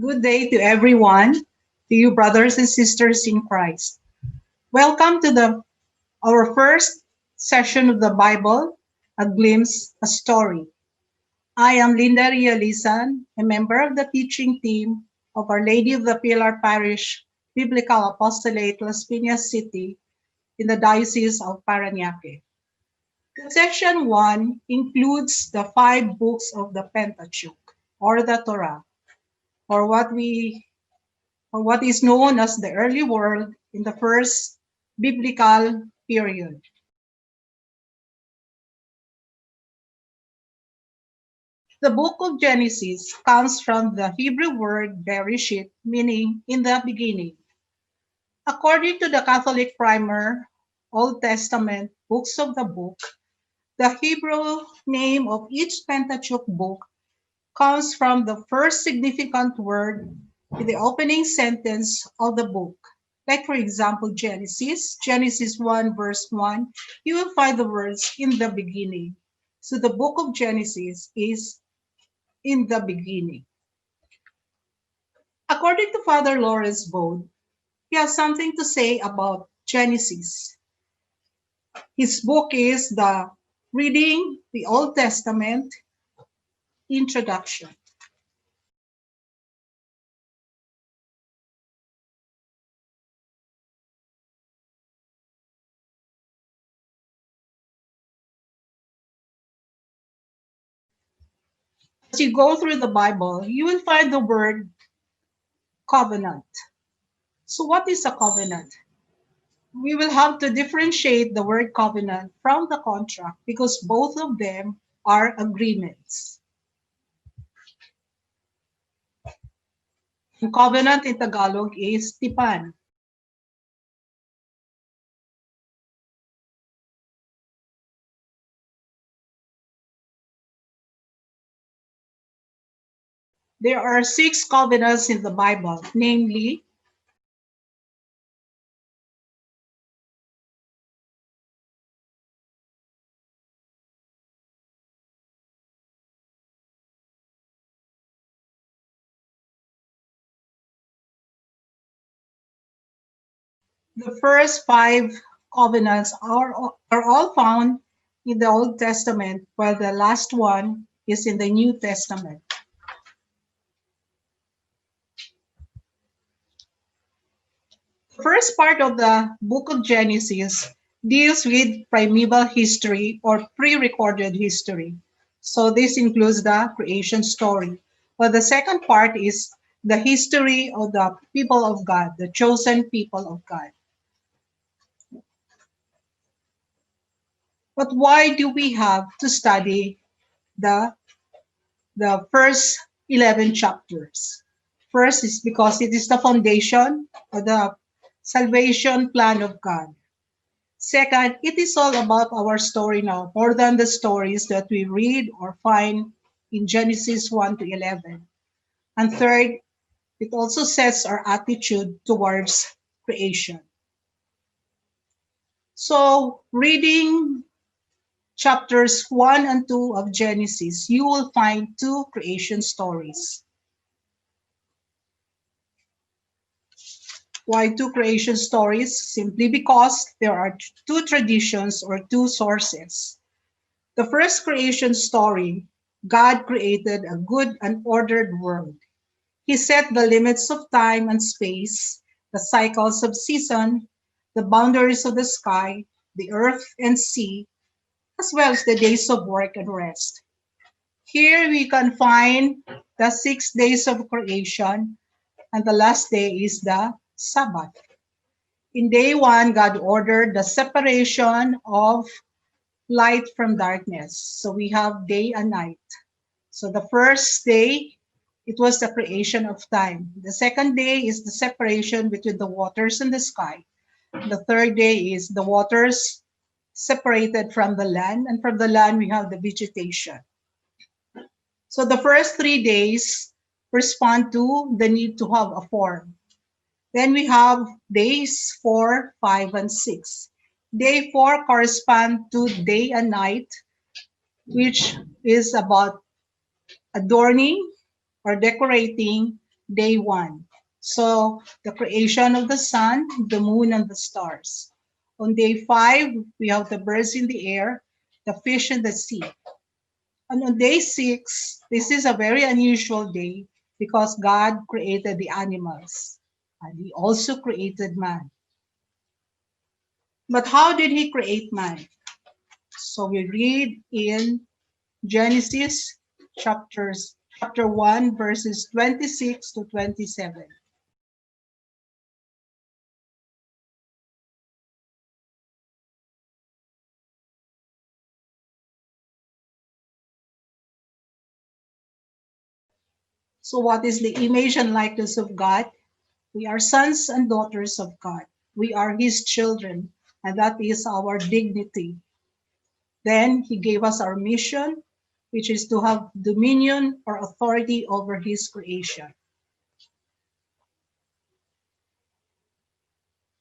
Good day to everyone, to you brothers and sisters in Christ. Welcome to our first session of the Bible, A Glimpse, a Story. I am Linda Realizan, a member of the teaching team of Our Lady of the Pilar Parish Biblical Apostolate, Las Pinas City, in the Diocese of Parañaque. Section 1 includes the 5 books of the Pentateuch, or the Torah, or what is known as the early world in the first biblical period. The book of Genesis comes from the Hebrew word bereshit, meaning in the beginning. According to the Catholic primer, Old Testament books of the book, the Hebrew name of each Pentateuch book comes from the first significant word in the opening sentence of the book. Like, for example, Genesis 1, verse 1, you will find the words in the beginning. So the book of Genesis is in the beginning. According to Father Lawrence Bode, he has something to say about Genesis. His book is the Reading the Old Testament Introduction. As you go through the Bible, you will find the word covenant. So what is a covenant? We will have to differentiate the word covenant from the contract because both of them are agreements. And covenant in Tagalog is tipan. There are 6 covenants in the Bible, namely the first 5 covenants are all found in the Old Testament, while the last one is in the New Testament. The first part of the book of Genesis deals with primeval history or pre-recorded history. So this includes the creation story. While the second part is the history of the people of God, the chosen people of God. But why do we have to study the first 11 chapters? First is because it is the foundation of the salvation plan of God. Second, it is all about our story now, more than the stories that we read or find in Genesis 1 to 11. And third, it also sets our attitude towards creation. So, reading chapters 1 and 2 of Genesis, you will find 2 creation stories. Why 2 creation stories? Simply because there are 2 traditions or 2 sources. The first creation story, God created a good and ordered world. He set the limits of time and space, the cycles of season, the boundaries of the sky, the earth and sea, as well as the days of work and rest. Here we can find the 6 days of creation, and the last day is the Sabbath. In day 1, God ordered the separation of light from darkness. So we have day and night. So the first day, it was the creation of time. The second day is the separation between the waters and the sky. The third day is the waters separated from the land, and from the land we have the vegetation. So the first 3 days respond to the need to have a form. Then we have days 4, 5, and 6. Day 4 correspond to day and night, which is about adorning or decorating day one. So the creation of the sun, the moon, and the stars. On day five, we have the birds in the air, the fish in the sea. And on day six, this is a very unusual day because God created the animals and He also created man. But how did He create man? So we read in Genesis chapter 1 verses 26 to 27. So what is the image and likeness of God? We are sons and daughters of God. We are His children, and that is our dignity. Then He gave us our mission, which is to have dominion or authority over His creation.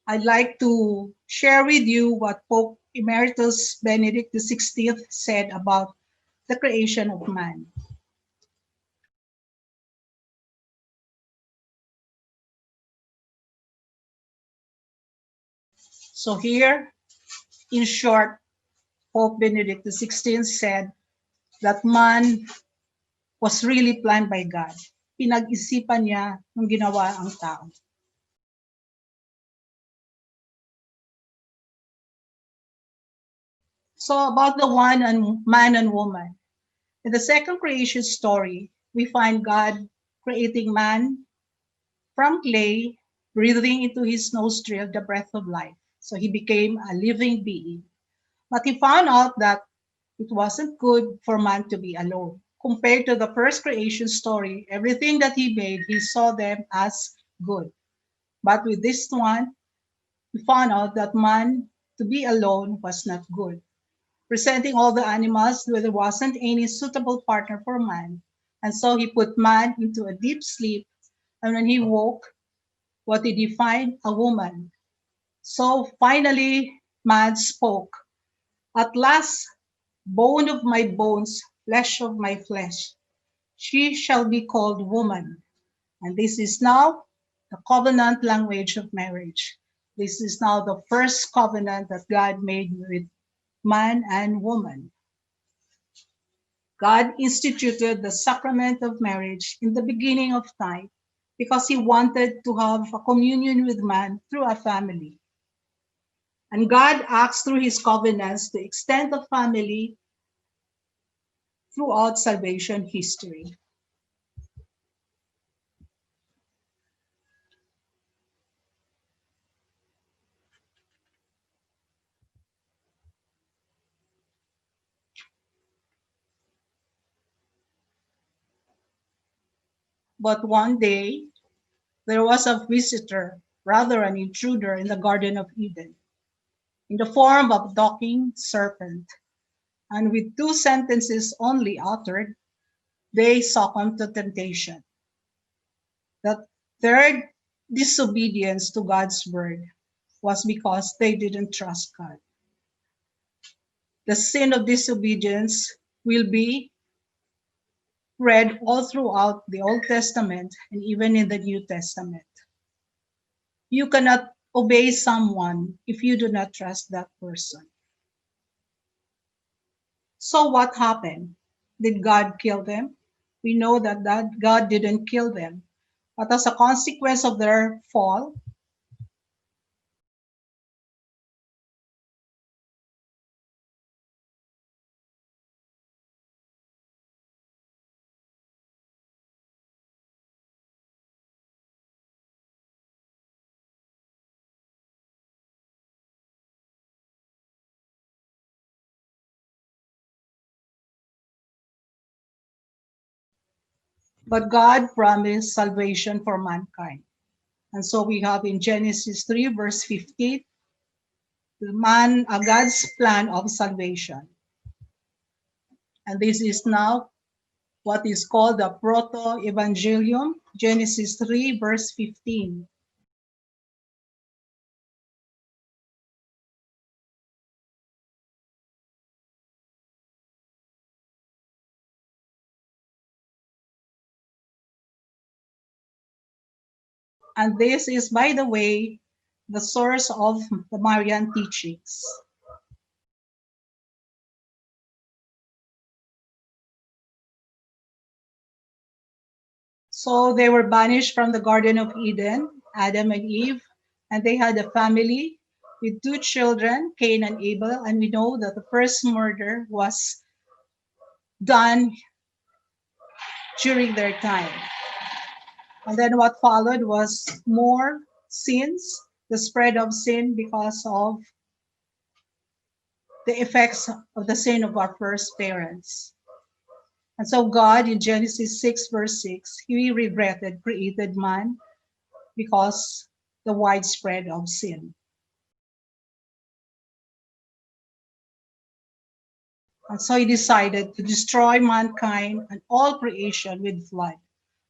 I'd like to share with you what Pope Emeritus Benedict XVI said about the creation of man. So here, in short, Pope Benedict XVI said that man was really planned by God. Pinag-isipan niya nung ginawa ang tao. So about the one and man and woman. In the second creation story, we find God creating man from clay, breathing into his nostril the breath of life. So he became a living being. But he found out that it wasn't good for man to be alone. Compared to the first creation story, everything that he made, he saw them as good. But with this one, he found out that man to be alone was not good. Presenting all the animals, there wasn't any suitable partner for man. And so he put man into a deep sleep. And when he woke, what did he find? A woman. So finally, man spoke. At last, bone of my bones, flesh of my flesh, she shall be called woman. And this is now the covenant language of marriage. This is now the first covenant that God made with man and woman. God instituted the sacrament of marriage in the beginning of time because he wanted to have a communion with man through a family. And God acts through his covenants to extend the family throughout salvation history. But one day, there was a visitor, rather an intruder, in the Garden of Eden, in the form of a talking serpent. And with two sentences only uttered, they succumbed to temptation. The third disobedience to God's word was because they didn't trust God. The sin of disobedience will be read all throughout the Old Testament and even in the New Testament. You cannot obey someone if you do not trust that person. So what happened? Did God kill them? We know that God didn't kill them. But as a consequence of their fall, but God promised salvation for mankind. And so we have in Genesis 3, verse 15, God's plan of salvation. And this is now what is called the Proto-Evangelium, Genesis 3, verse 15. And this is, by the way, the source of the Marian teachings. So they were banished from the Garden of Eden, Adam and Eve, and they had a family with two children, Cain and Abel. And we know that the first murder was done during their time. And then what followed was more sins, the spread of sin because of the effects of the sin of our first parents. And so God in Genesis 6, verse 6, he regretted created man because the widespread of sin. And so he decided to destroy mankind and all creation with flood.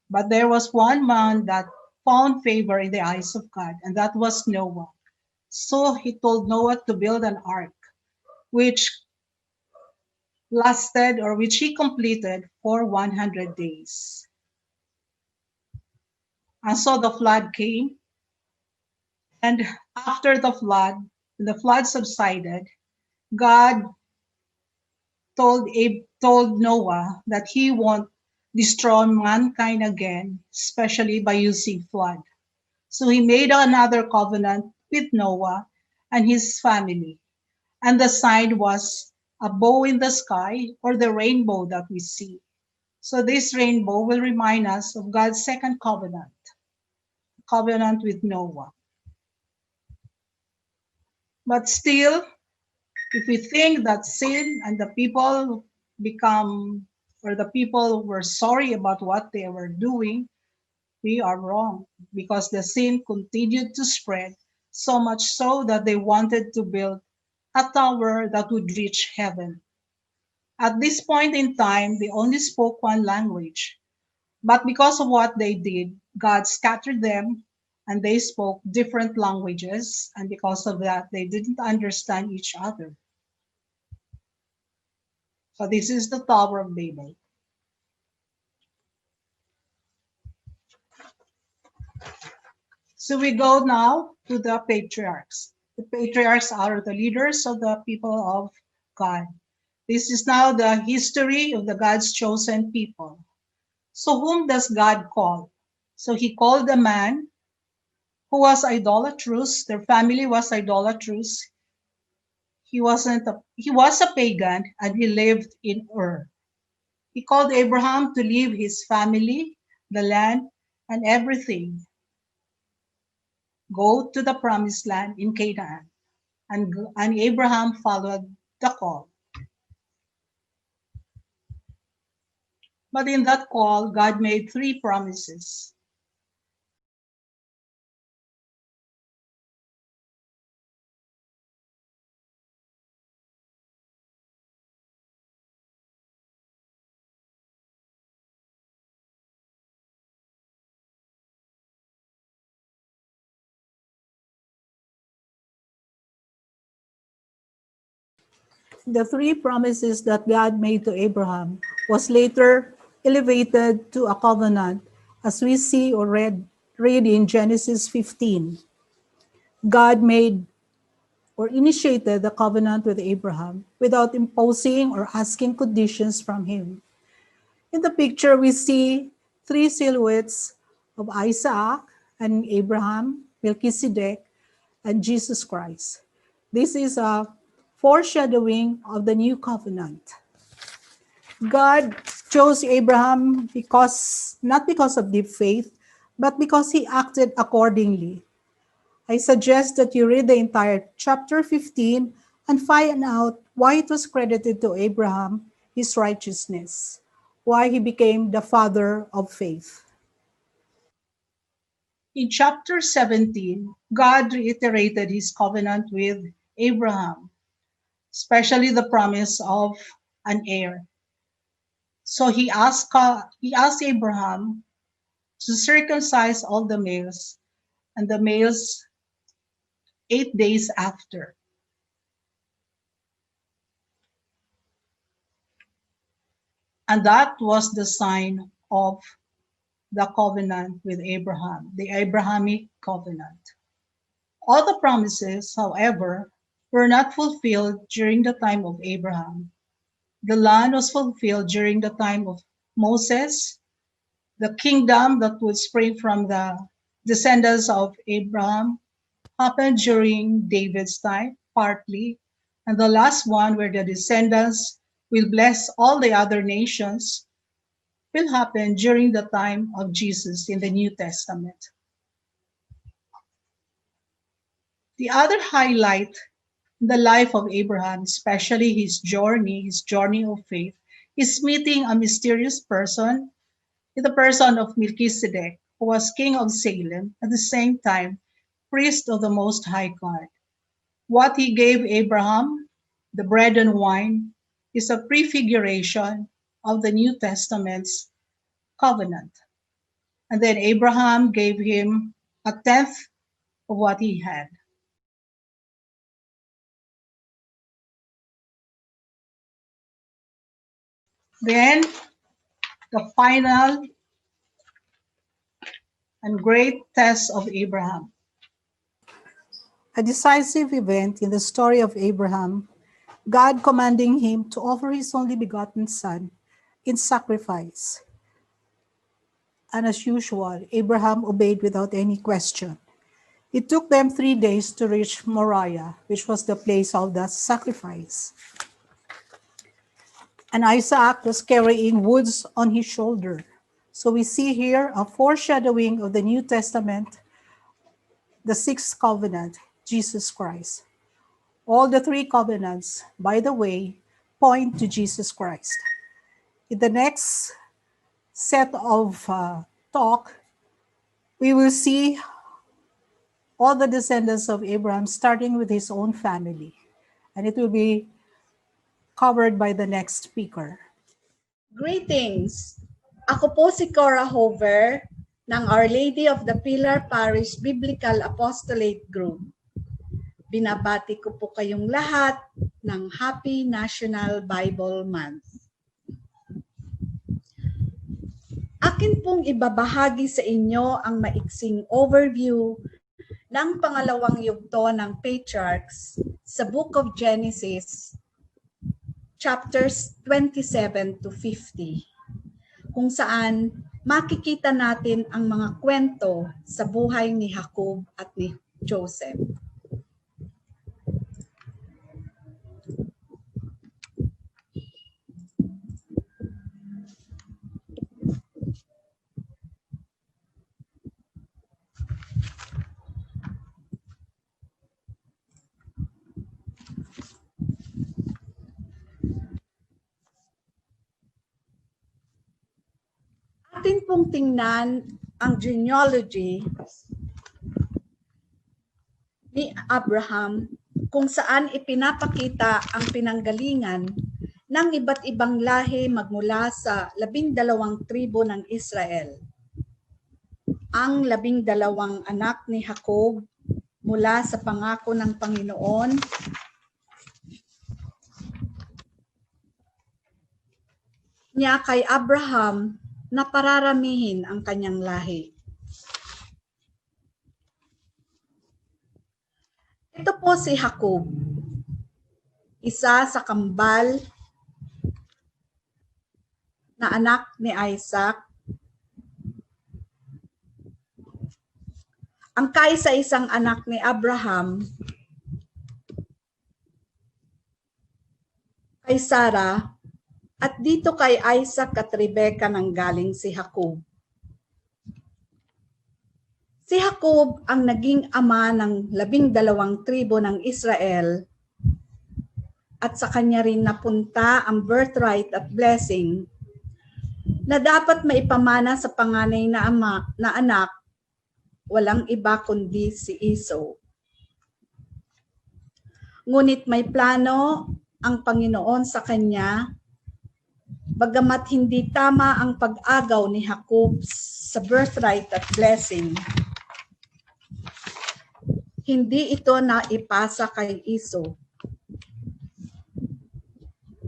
But there was one man that found favor in the eyes of God, and that was Noah. So he told Noah to build an ark, which lasted or which he completed for 100 days. And so the flood came, and after the flood subsided, God told Noah that he won't destroy mankind again, especially by using flood. So he made another covenant with Noah and his family. And the sign was a bow in the sky or the rainbow that we see. So this rainbow will remind us of God's second covenant with Noah. But still, if we think that sin and the people become, or the people were sorry about what they were doing, we are wrong because the sin continued to spread so much so that they wanted to build a tower that would reach heaven. At this point in time, they only spoke one language, but because of what they did, God scattered them and they spoke different languages, and because of that, they didn't understand each other. So this is the Tower of Babel. So we go now to the patriarchs. The patriarchs are the leaders of the people of God. This is now the history of the God's chosen people. So whom does God call? So he called a man who was idolatrous. Their family was idolatrous. He was a pagan and he lived in Ur. He called Abraham to leave his family, the land, and everything. Go to the promised land in Canaan. And Abraham followed the call. But in that call, God made three promises. The three promises that God made to Abraham was later elevated to a covenant, as we see or read in Genesis 15. God made or initiated the covenant with Abraham without imposing or asking conditions from him. In the picture, we see three silhouettes of Isaac and Abraham, Melchizedek, and Jesus Christ. This is a foreshadowing of the new covenant. God chose Abraham not because of deep faith, but because he acted accordingly. I suggest that you read the entire chapter 15 and find out why it was credited to Abraham his righteousness, why he became the father of faith. In chapter 17, God reiterated his covenant with Abraham, especially the promise of an heir. So he asked Abraham to circumcise all the males, and the males 8 days after. And that was the sign of the covenant with Abraham, the Abrahamic covenant. All the promises, however, were not fulfilled during the time of Abraham. The land was fulfilled during the time of Moses. The kingdom that would spring from the descendants of Abraham happened during David's time, partly, and the last one, where the descendants will bless all the other nations, will happen during the time of Jesus in the New Testament. The other highlight in the life of Abraham, especially his journey of faith, is meeting a mysterious person in the person of Melchizedek, who was king of Salem, at the same time priest of the Most High God. What he gave Abraham, the bread and wine, is a prefiguration of the New Testament's covenant. And then Abraham gave him a tenth of what he had. Then the final and great test of Abraham. A decisive event in the story of Abraham, God commanding him to offer his only begotten son in sacrifice. And as usual, Abraham obeyed without any question. It took them 3 days to reach Moriah, which was the place of the sacrifice. And Isaac was carrying woods on his shoulder. So we see here a foreshadowing of the New Testament, the sixth covenant, Jesus Christ. All the three covenants, by the way, point to Jesus Christ. In the next set of talk, we will see all the descendants of Abraham, starting with his own family. And it will be covered by the next speaker. Greetings! Ako po si Cora Hover ng Our Lady of the Pillar Parish Biblical Apostolate Group. Binabati ko po kayong lahat ng Happy National Bible Month. Akin pong ibabahagi sa inyo ang maiksing overview ng pangalawang yugto ng Patriarchs sa Book of Genesis, chapters 27 to 50, kung saan makikita natin ang mga kwento sa buhay ni Jacob at ni Joseph. Atin pong tingnan ang genealogy ni Abraham, kung saan ipinapakita ang pinanggalingan ng iba't ibang lahi magmula sa 12 tribo ng Israel. Ang 12 anak ni Jacob mula sa pangako ng Panginoon niya kay Abraham na pararamihin ang kanyang lahi. Ito po si Jacob, isa sa kambal na anak ni Isaac, ang kaisa-isang anak ni Abraham kay Sarah, at dito kay Isaac at Rebecca nanggaling si Jacob. Si Jacob ang naging ama ng 12 tribo ng Israel, at sa kanya rin napunta ang birthright at blessing na dapat maipamana sa panganay na anak, walang iba kundi si Esau. Ngunit may plano ang Panginoon sa kanya, bagamat hindi tama ang pag-agaw ni Jacob sa birthright at blessing. Hindi ito naipasa kay Esau.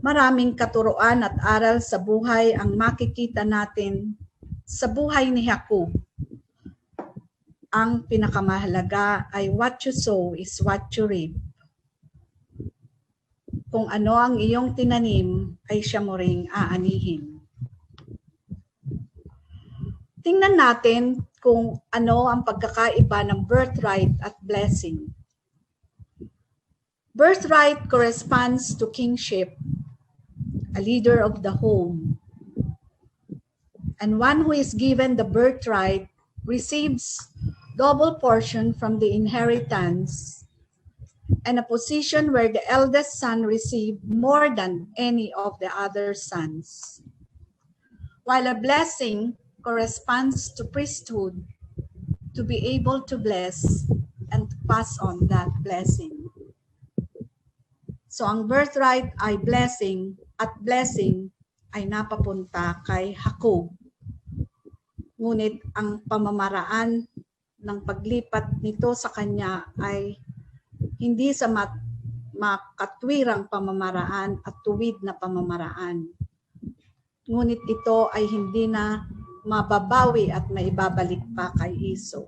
Maraming katuruan at aral sa buhay ang makikita natin sa buhay ni Jacob, ang pinakamahalaga ay what you sow is what you reap. Kung ano ang iyong tinanim, ay siya mo ring aanihin. Tingnan natin kung ano ang pagkakaiba ng birthright at blessing. Birthright corresponds to kingship, a leader of the home. And one who is given the birthright receives double portion from the inheritance and a position where the eldest son received more than any of the other sons. While a blessing corresponds to priesthood, to be able to bless and to pass on that blessing. So ang birthright ay blessing at blessing ay napapunta kay Jacob. Ngunit ang pamamaraan ng paglipat nito sa kanya ay hindi sa makatwirang pamamaraan at tuwid na pamamaraan. Ngunit ito ay hindi na mababawi at maibabalik pa kay Esau.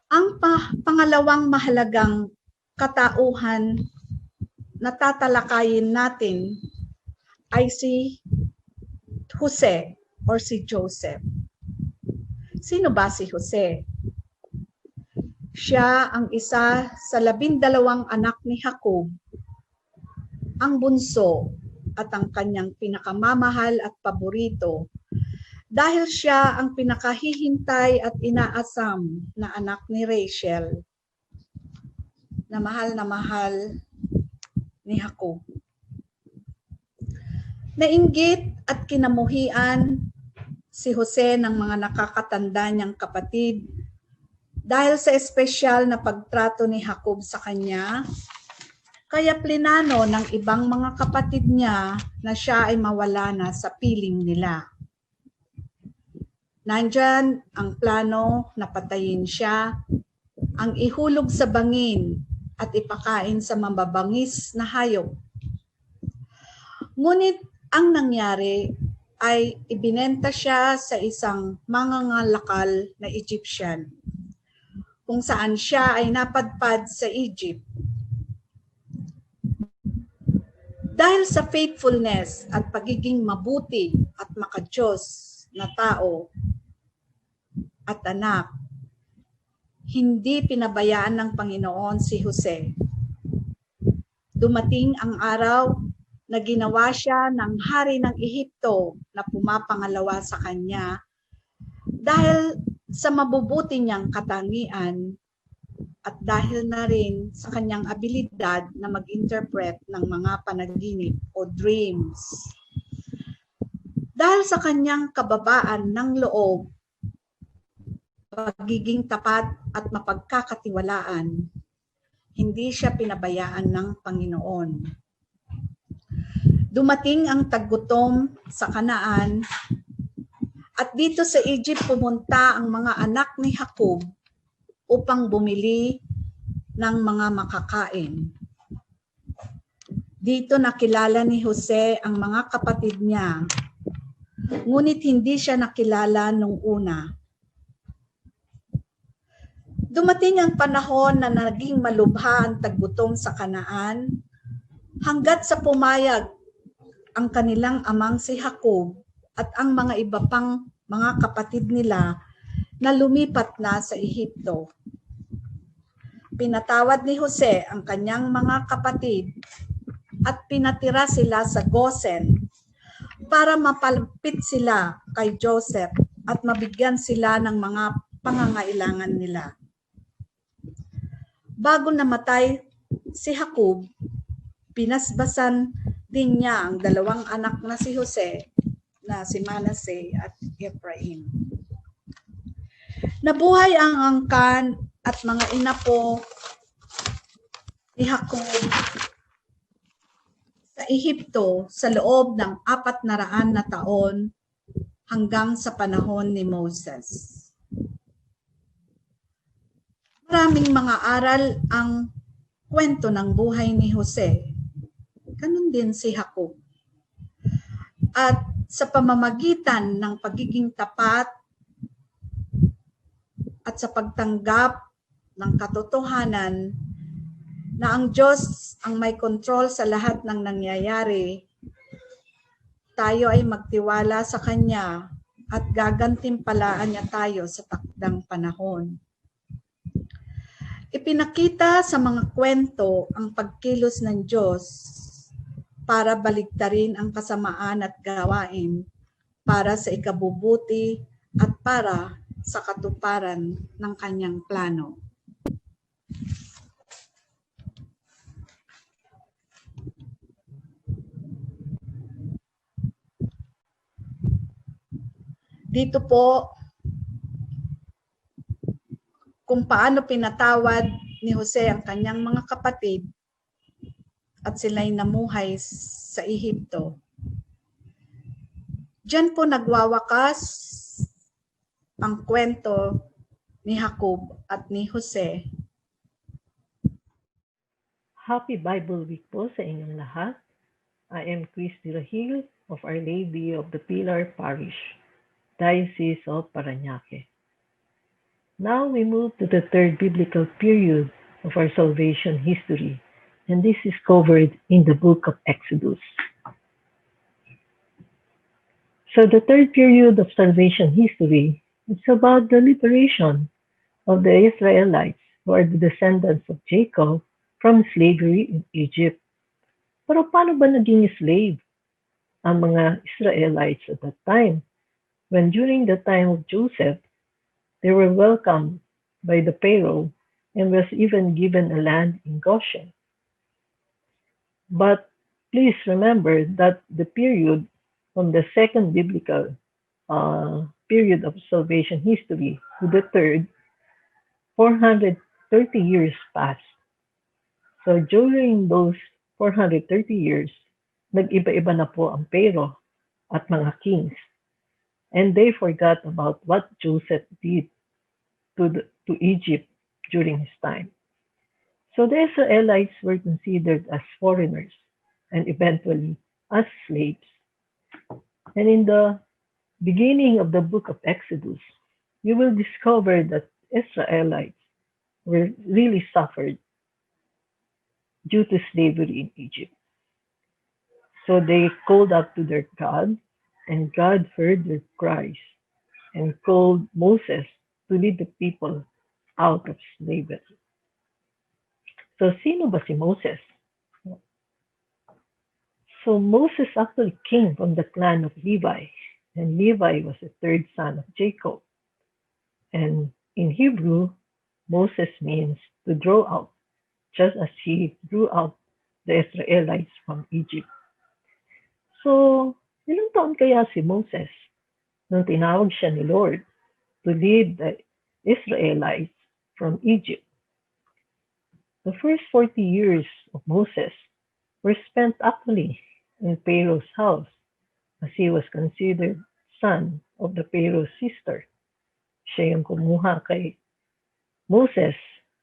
Ang pangalawang mahalagang katauhan na tatalakayin natin ay si Jose or si Joseph. Sino ba si Jose? Siya ang isa sa 12 anak ni Jacob, ang bunso at ang kanyang pinakamamahal at paborito dahil siya ang pinakahihintay at inaasam na anak ni Rachel na mahal ni Jacob. Nainggit at kinamuhian si Jose ng mga nakakatanda niyang kapatid dahil sa espesyal na pagtrato ni Jacob sa kanya, kaya plinano ng ibang mga kapatid niya na siya ay mawala na sa piling nila. Nandyan ang plano na patayin siya, ang ihulog sa bangin at ipakain sa mababangis na hayop. Ngunit ang nangyari ay ibinenta siya sa isang mangangalakal na Egyptian, kung saan siya ay napadpad sa Egypt. Dahil sa faithfulness at pagiging mabuti at makadiyos na tao at anak, hindi pinabayaan ng Panginoon si Jose. Dumating ang araw na ginawa siya ng hari ng Ehipto na pumapangalawa sa kanya dahil sa mabubuti niyang katangian at dahil na rin sa kanyang abilidad na mag-interpret ng mga panaginip o dreams. Dahil sa kanyang kababaan ng loob, pagiging tapat at mapagkakatiwalaan, hindi siya pinabayaan ng Panginoon. Dumating ang taggutom sa Kanaan at dito sa Egypt pumunta ang mga anak ni Jacob upang bumili ng mga makakain. Dito nakilala ni Jose ang mga kapatid niya, ngunit hindi siya nakilala nung una. Dumating ang panahon na naging malubha ang taggutom sa Kanaan hanggat sa pumayag ang kanilang amang si Jacob at ang mga iba pang mga kapatid nila na lumipat na sa Ehipto. Pinatawad ni Jose ang kanyang mga kapatid at pinatira sila sa Gosen para mapalapit sila kay Joseph at mabigyan sila ng mga pangangailangan nila. Bago namatay si Jacob, pinasbasan din niya ang 2 anak na si Jose, na si Manasseh at Ephraim. Nabuhay ang angkan at mga inapo ni Jacob sa Ehipto sa loob ng 400 na taon hanggang sa panahon ni Moses. Maraming mga aral ang kwento ng buhay ni Jose. Ganun din si Jacob. At sa pamamagitan ng pagiging tapat at sa pagtanggap ng katotohanan na ang Diyos ang may kontrol sa lahat ng nangyayari, tayo ay magtiwala sa Kanya at gagantimpalaan niya tayo sa takdang panahon. Ipinakita sa mga kwento ang pagkilos ng Diyos para baligtarin ang kasamaan at gawain para sa ikabubuti at para sa katuparan ng Kanyang plano. Dito po, kung paano pinatawad ni Jose ang kanyang mga kapatid at sila'y namuhay sa Ehipto. Diyan po nagwawakas ang kwento ni Jacob at ni Jose. Happy Bible Week po sa inyong lahat. I am Christy Rahil of Our Lady of the Pilar Parish, Diocese of Parañaque. Now we move to the third biblical period of our salvation history, and this is covered in the book of Exodus. So the third period of salvation history is about the liberation of the Israelites, who are the descendants of Jacob, from slavery in Egypt. Pero paano ba naging slave ang mga Israelites at that time? When during the time of Joseph, they were welcomed by the Pharaoh and was even given a land in Goshen. But please remember that the period from the second biblical period of salvation history to the third, 430 years passed. So during those 430 years, nag-iba-iba na po ang Pharaoh at mga kings. And they forgot about what Joseph did to Egypt during his time. So the Israelites were considered as foreigners and eventually as slaves. And in the beginning of the book of Exodus, you will discover that Israelites were really suffered due to slavery in Egypt. So they called up to their God, and God heard their cries and called Moses to lead the people out of slavery. So sino ba si Moses? So Moses actually came from the clan of Levi, and Levi was the third son of Jacob. And in Hebrew, Moses means to draw out, just as he drew out the Israelites from Egypt. So, ilang taon kaya si Moses nung tinawag siya ni Lord to lead the Israelites from Egypt? The first 40 years of Moses were spent actually in Pharaoh's house, as he was considered son of the Pharaoh's sister. Siya yung kumuha kay Moses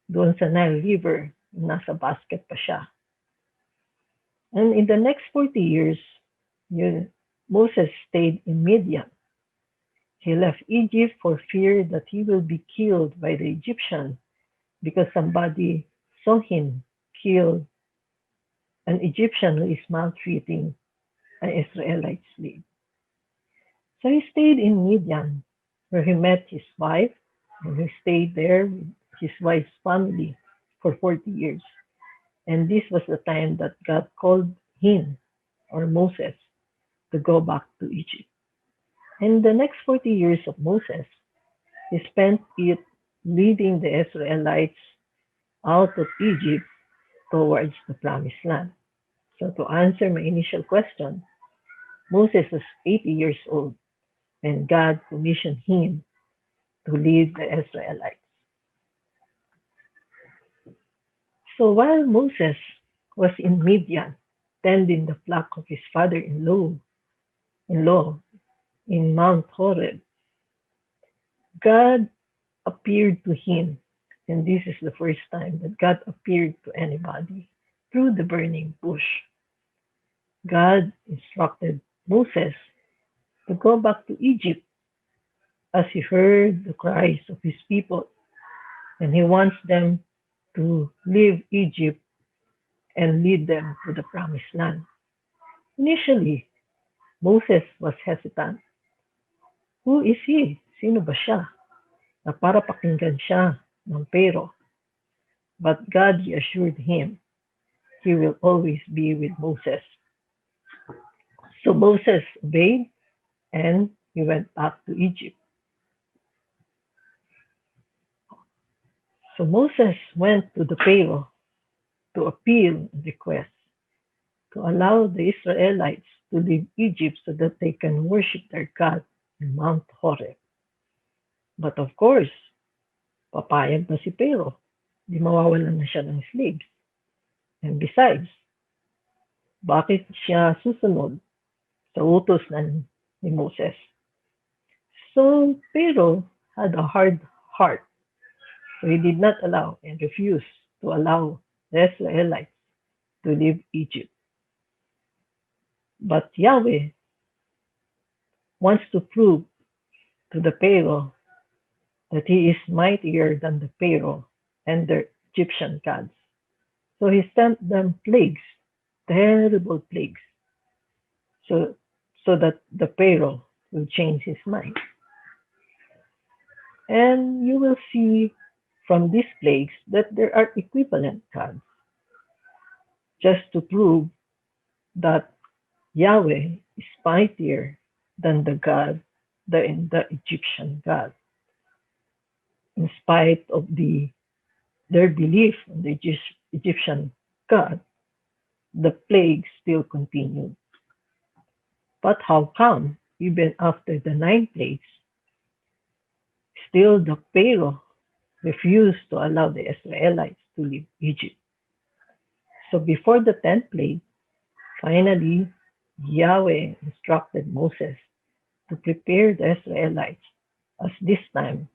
doon sa Nile River, nasa basket pa siya. And in the next 40 years, Moses stayed in Midian. He left Egypt for fear that he will be killed by the Egyptians because somebody saw him kill an Egyptian who is maltreating an Israelite slave. So he stayed in Midian, where he met his wife, and he stayed there with his wife's family for 40 years. And this was the time that God called him, or Moses, to go back to Egypt. And the next 40 years of Moses, he spent it leading the Israelites out of Egypt towards the promised land. So to answer my initial question, Moses was 80 years old when God commissioned him to lead the Israelites. So while Moses was in Midian, tending the flock of his father-in-law in Mount Horeb, God appeared to him, and this is the first time that God appeared to anybody, through the burning bush. God instructed Moses to go back to Egypt as he heard the cries of his people, and he wants them to leave Egypt and lead them to the promised land. Initially, Moses was hesitant. Who is he? Sino ba siya? Na para pakinggan siya ng Pero. But God reassured him he will always be with Moses. So Moses obeyed and he went back to Egypt. So Moses went to the Pharaoh to appeal and request to allow the Israelites to leave Egypt so that they can worship their God in Mount Horeb. But of course, papayag ba si Pharaoh? Di mawawalan na siya ng slaves. And besides, bakit siya susunod sa utos ni Moses? So Pharaoh had a hard heart. So he did not allow and refused to allow the Israelites to leave Egypt. But Yahweh wants to prove to the Pharaoh that he is mightier than the Pharaoh and the Egyptian gods. So he sent them plagues, terrible plagues, so, so that the Pharaoh will change his mind. And you will see from these plagues that there are equivalent gods, just to prove that Yahweh is mightier than the Egyptian God. In spite of their belief in the Egyptian God, the plague still continued. But how come, even after the 9 plagues, still the Pharaoh refused to allow the Israelites to leave Egypt? So before the 10th plague, finally, Yahweh instructed Moses to prepare the Israelites, as this time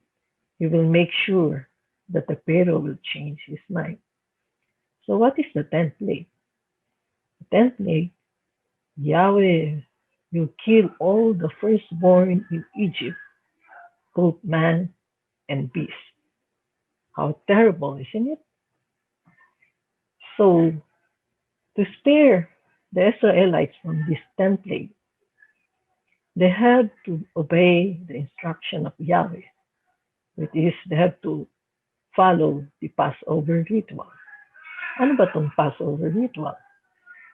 he will make sure that the Pharaoh will change his mind. So what is the 10th plague? The 10th plague, Yahweh will kill all the firstborn in Egypt, both man and beast. How terrible, isn't it? So to spare the Israelites from this 10th plague, they had to obey the instruction of Yahweh, which is they have to follow the Passover ritual. Ano ba itong Passover ritual?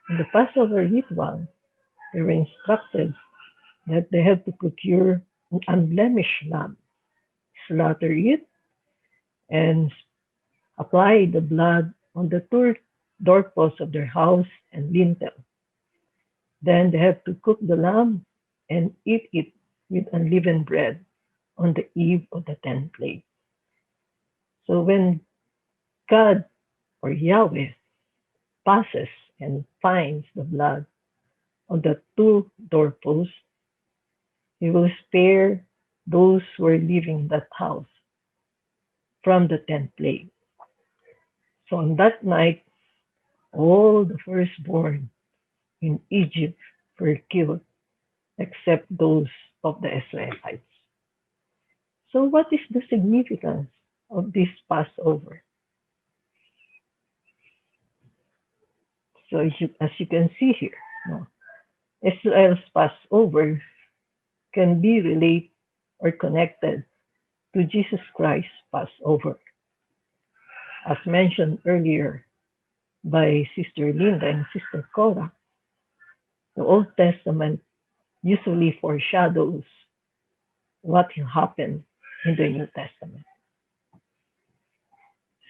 In the Passover ritual, they were instructed that they have to procure an unblemished lamb, slaughter it, and apply the blood on the doorposts of their house and lintel. Then they have to cook the lamb and eat it with unleavened bread on the eve of the 10th plague. So when God or Yahweh passes and finds the blood on the 2 doorposts, he will spare those who are living in that house from the 10th plague. So on that night, all the firstborn in Egypt were killed except those of the Israelites. So what is the significance of this Passover? So as you can see here, Israel's Passover can be related or connected to Jesus Christ's Passover. As mentioned earlier by Sister Linda and Sister Cora, the Old Testament usually foreshadows what will happen in the New Testament.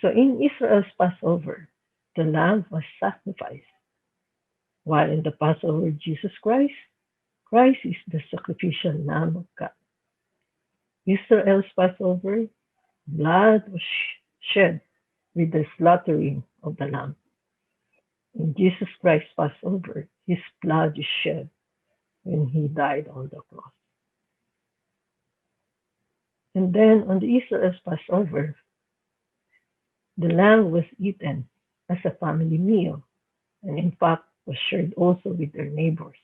So in Israel's Passover, the lamb was sacrificed, while in the Passover Jesus Christ, Christ is the sacrificial lamb of God. Israel's Passover, blood was shed with the slaughtering of the lamb. In Jesus Christ's Passover, his blood is shed when he died on the cross. And then on the Israel's Passover, the lamb was eaten as a family meal, and in fact was shared also with their neighbors.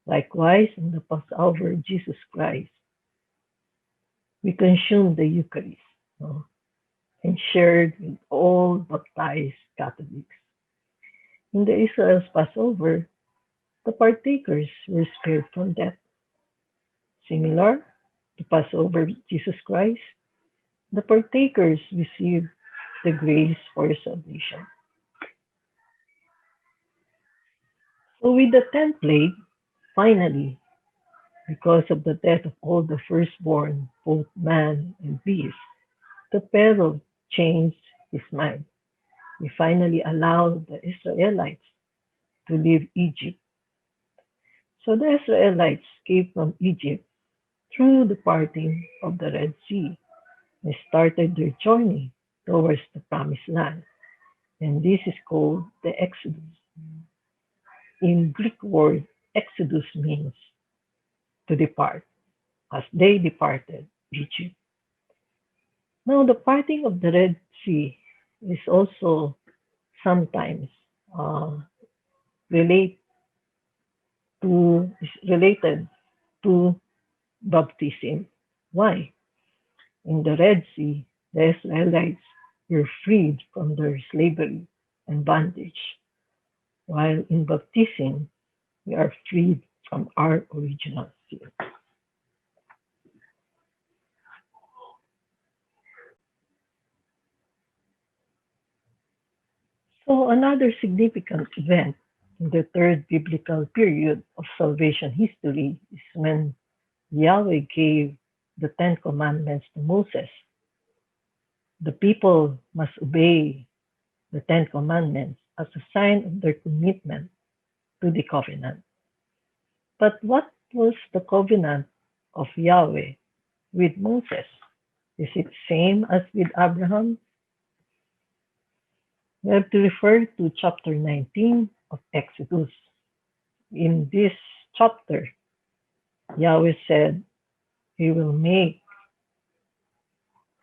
Likewise, in the Passover of Jesus Christ, we consumed the Eucharist, no, and shared with all baptized Catholics. In the Israel's Passover, the partakers were spared from death. Similar to Passover of Jesus Christ, the partakers received the grace for salvation. So with the 10th plague, finally, because of the death of all the firstborn, both man and beast, the Pharaoh changed his mind. He finally allowed the Israelites to leave Egypt. So the Israelites escaped from Egypt through the parting of the Red Sea and started their journey towards the Promised Land. And this is called the Exodus. In Greek word, Exodus means to depart, as they departed Egypt. Now, the parting of the Red Sea is also sometimes uh, relate is related to baptism. Why? In the Red Sea, the Israelites were freed from their slavery and bondage, while in baptism, we are freed from our original sin. So, another significant event in the third biblical period of salvation history is when Yahweh gave the Ten Commandments to Moses. The people must obey the Ten Commandments as a sign of their commitment to the covenant. But what was the covenant of Yahweh with Moses? Is it same as with Abraham? We have to refer to chapter 19 of Exodus. In this chapter, Yahweh said he will make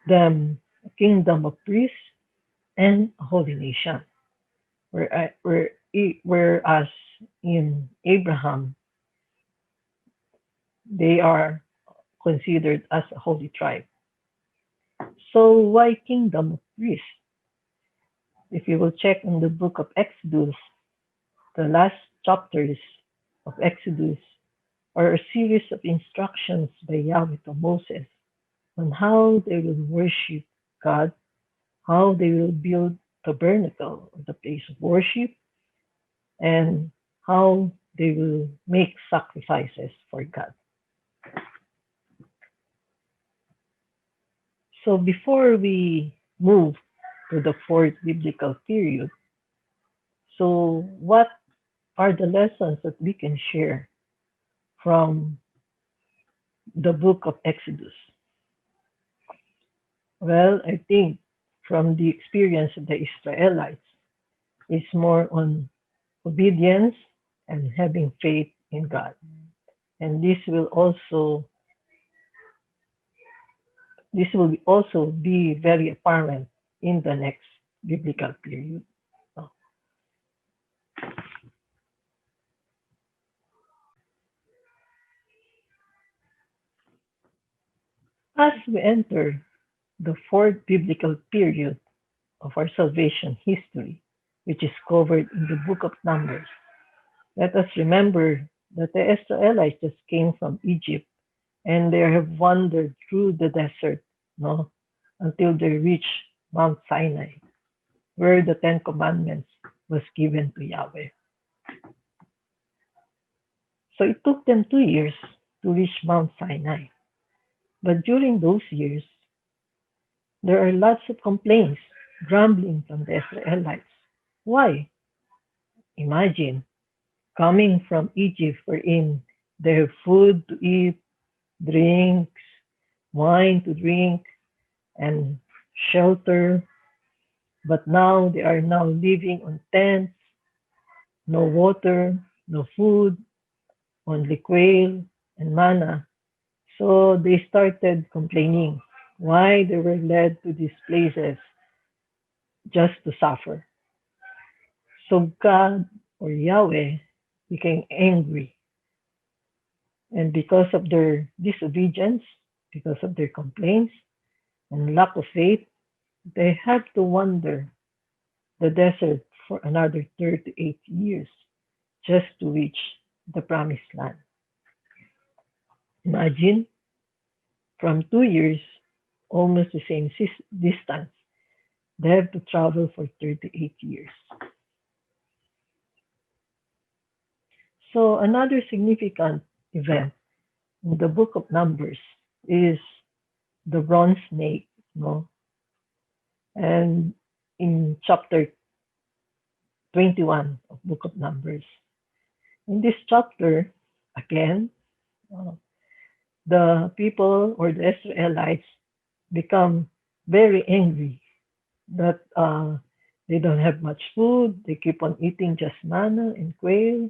them a kingdom of priests and a holy nation. Whereas in Abraham, they are considered as a holy tribe. So why kingdom of priests? If you will check in the book of Exodus, the last chapters of Exodus are a series of instructions by Yahweh to Moses on how they will worship God, how they will build tabernacle, the place of worship, and how they will make sacrifices for God. So before we move to the fourth biblical period, so what are the lessons that we can share from the book of Exodus? Well, I think from the experience of the Israelites, it's more on obedience and having faith in God. And this will also be very apparent in the next biblical period. As we enter the fourth biblical period of our salvation history, which is covered in the book of Numbers, let us remember that the Israelites just came from Egypt and they have wandered through the desert, no, until they reach Mount Sinai, where the Ten Commandments was given to Yahweh. So it took them 2 years to reach Mount Sinai. But during those years, there are lots of complaints, grumbling from the Israelites. Why? Imagine coming from Egypt wherein they have food to eat, drinks, wine to drink, and shelter. But now they are now living on tents, no water, no food, only quail and manna. So they started complaining why they were led to these places just to suffer. So God or Yahweh became angry And because of their disobedience, because of their complaints and lack of faith, they had to wander the desert for another 38 years just to reach the promised land. Imagine, from 2 years, almost the same distance, they have to travel for 38 years. So another significant event in the book of Numbers is the bronze snake, no? And in chapter 21 of book of Numbers. In this chapter, again, uh, the people or the Israelites become very angry that they don't have much food. They keep on eating just manna and quail,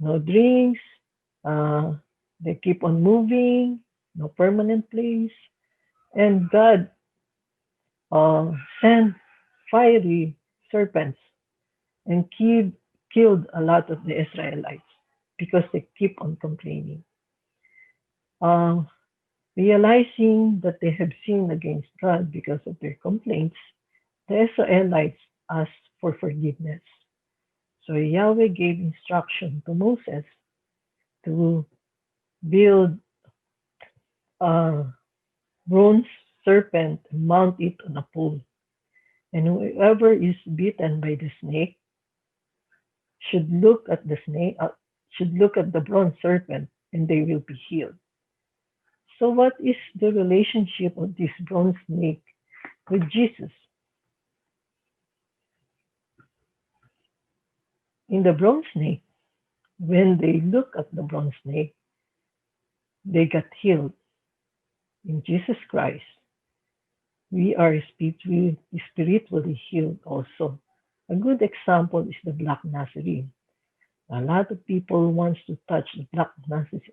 no drinks. Uh, they keep on moving, no permanent place. And God uh, sent fiery serpents and killed a lot of the Israelites because they keep on complaining. Uh, Realizing that they have sinned against God because of their complaints, the Israelites asked for forgiveness. So Yahweh gave instruction to Moses to build a bronze serpent and mount it on a pole. And whoever is bitten by the snake should look at the snake, should look at the bronze serpent, and they will be healed. So, what is the relationship of this bronze snake with Jesus? In the bronze snake, when they look at the bronze snake, they got healed. In Jesus Christ, we are spiritually healed also. A good example is the Black Nazarene. A lot of people wants to touch the Black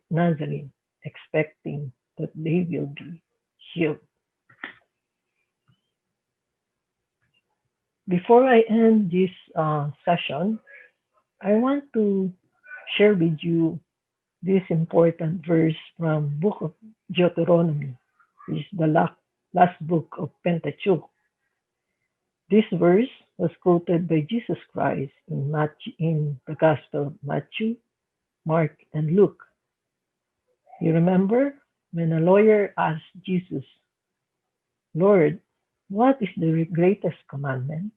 Nazarene, expecting that they will be healed. Before I end this session, I want to share with you this important verse from Book of Deuteronomy, which is the last book of Pentateuch. This verse was quoted by Jesus Christ in the Gospel of Matthew, Mark, and Luke. You remember when a lawyer asked Jesus, Lord, what is the greatest commandment?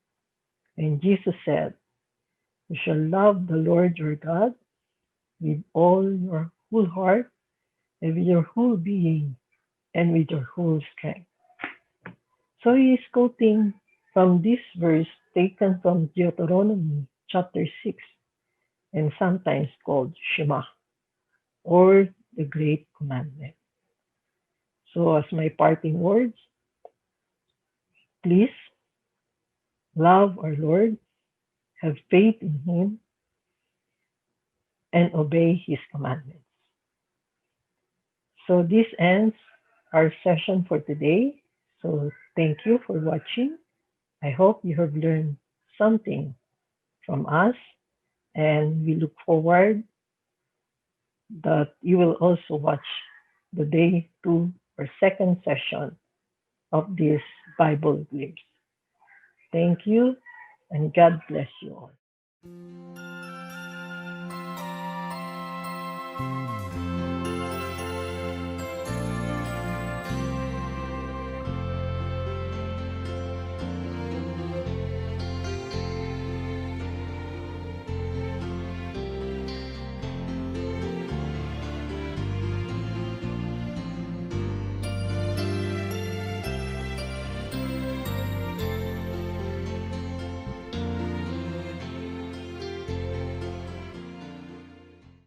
And Jesus said, you shall love the Lord your God with all your whole heart and with your whole being and with your whole strength. So he is quoting from this verse taken from Deuteronomy chapter 6 and sometimes called Shema or the Great Commandment. So as my parting words, please love our Lord, have faith in Him, and obey His commandments. So this ends our session for today. So thank you for watching. I hope you have learned something from us, and we look forward that you will also watch the day 2 or second session of this Bible glimpse. Thank you, and God bless you all.